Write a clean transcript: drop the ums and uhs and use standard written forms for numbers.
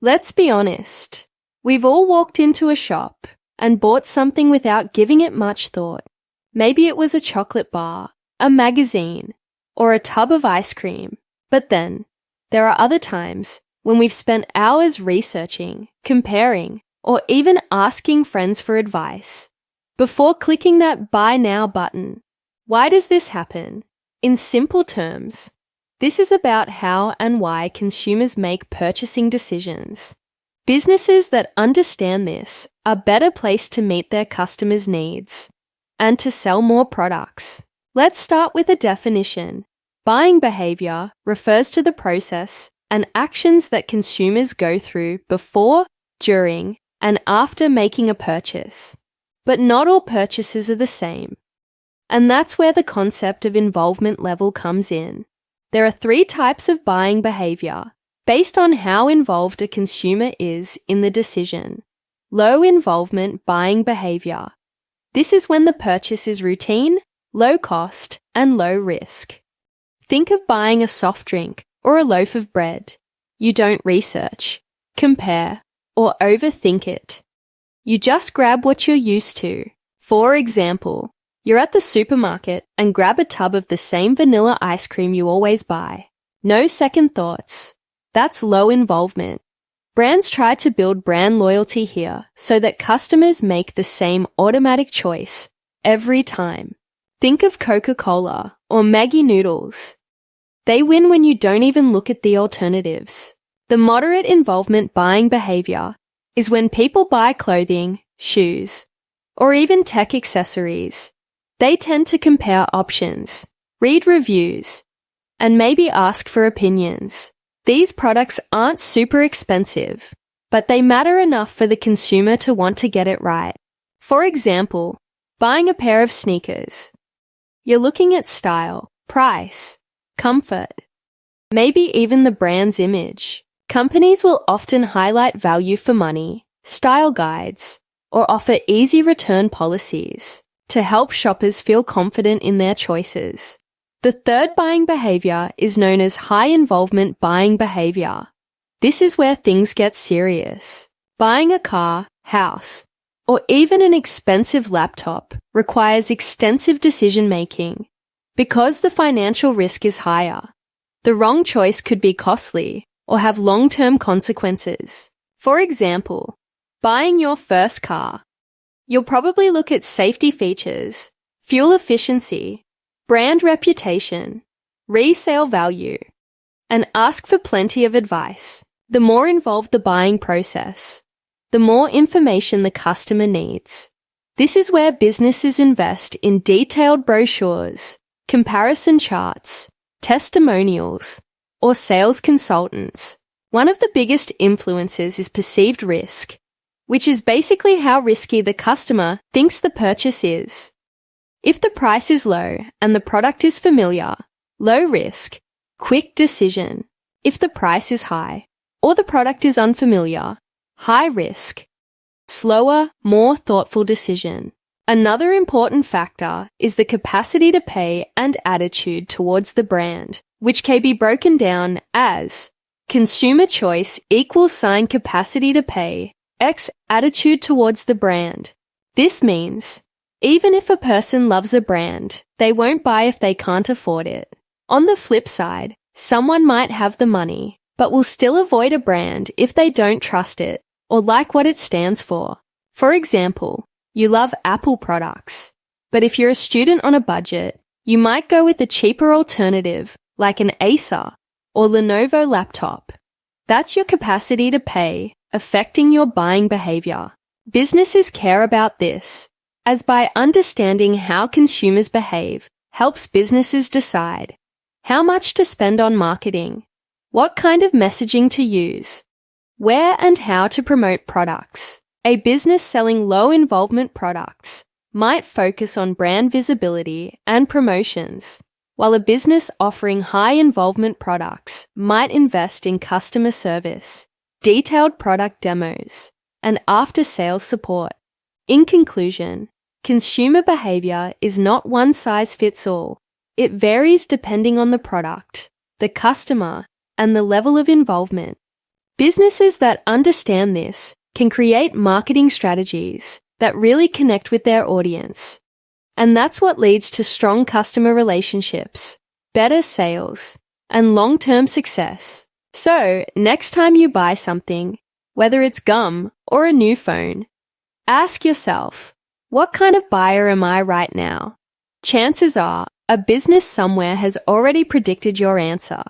Let's be honest. We've all walked into a shop and bought something without giving it much thought. Maybe it was a chocolate bar, a magazine, or a tub of ice cream. But then, there are other times when we've spent hours researching, comparing, or even asking friends for advice before clicking that Buy Now button. Why does this happen? In simple terms, this is about how and why consumers make purchasing decisions. Businesses that understand this are better placed to meet their customers' needs and to sell more products. Let's start with a definition. Buying behavior refers to the process and actions that consumers go through before, during, and after making a purchase. But not all purchases are the same. And that's where the concept of involvement level comes in. There are 3 types of buying behavior based on how involved a consumer is in the decision. Low involvement buying behavior. This is when the purchase is routine, low cost, and low risk. Think of buying a soft drink or a loaf of bread. You don't research, compare, or overthink it. You just grab what you're used to. For example, you're at the supermarket and grab a tub of the same vanilla ice cream you always buy. No second thoughts. That's low involvement. Brands try to build brand loyalty here so that customers make the same automatic choice every time. Think of Coca-Cola or Maggi noodles. They win when you don't even look at the alternatives. The moderate involvement buying behavior is when people buy clothing, shoes, or even tech accessories. They tend to compare options, read reviews, and maybe ask for opinions. These products aren't super expensive, but they matter enough for the consumer to want to get it right. For example, buying a pair of sneakers. You're looking at style, price, comfort, maybe even the brand's image. Companies will often highlight value for money, style guides, or offer easy return policies to help shoppers feel confident in their choices. The third buying behavior is known as high involvement buying behavior. This is where things get serious. Buying a car, house, or even an expensive laptop requires extensive decision-making. Because the financial risk is higher, the wrong choice could be costly or have long-term consequences. For example, buying your first car. You'll probably look at safety features, fuel efficiency, brand reputation, resale value, and ask for plenty of advice. The more involved the buying process, the more information the customer needs. This is where businesses invest in detailed brochures, comparison charts, testimonials, or sales consultants. One of the biggest influences is perceived risk, which is basically how risky the customer thinks the purchase is. If the price is low and the product is familiar, low risk, quick decision. If the price is high or the product is unfamiliar, high risk, slower, more thoughtful decision. Another important factor is the capacity to pay and attitude towards the brand, which can be broken down as consumer choice = capacity to pay x attitude towards the brand. This means even if a person loves a brand, they won't buy if they can't afford it. On the flip side, someone might have the money, but will still avoid a brand if they don't trust it or like what it stands for. For example, you love Apple products, but if you're a student on a budget, you might go with a cheaper alternative like an Acer or Lenovo laptop. That's your capacity to pay affecting your buying behavior. Businesses care about this, as by understanding how consumers behave helps businesses decide how much to spend on marketing, what kind of messaging to use, where and how to promote products. A business selling low-involvement products might focus on brand visibility and promotions, while a business offering high-involvement products might invest in customer service, detailed product demos, and after-sales support. In conclusion, consumer behavior is not one size fits all. It varies depending on the product, the customer, and the level of involvement. Businesses that understand this can create marketing strategies that really connect with their audience. And that's what leads to strong customer relationships, better sales, and long-term success. So, next time you buy something, whether it's gum or a new phone, ask yourself, what kind of buyer am I right now? Chances are, a business somewhere has already predicted your answer.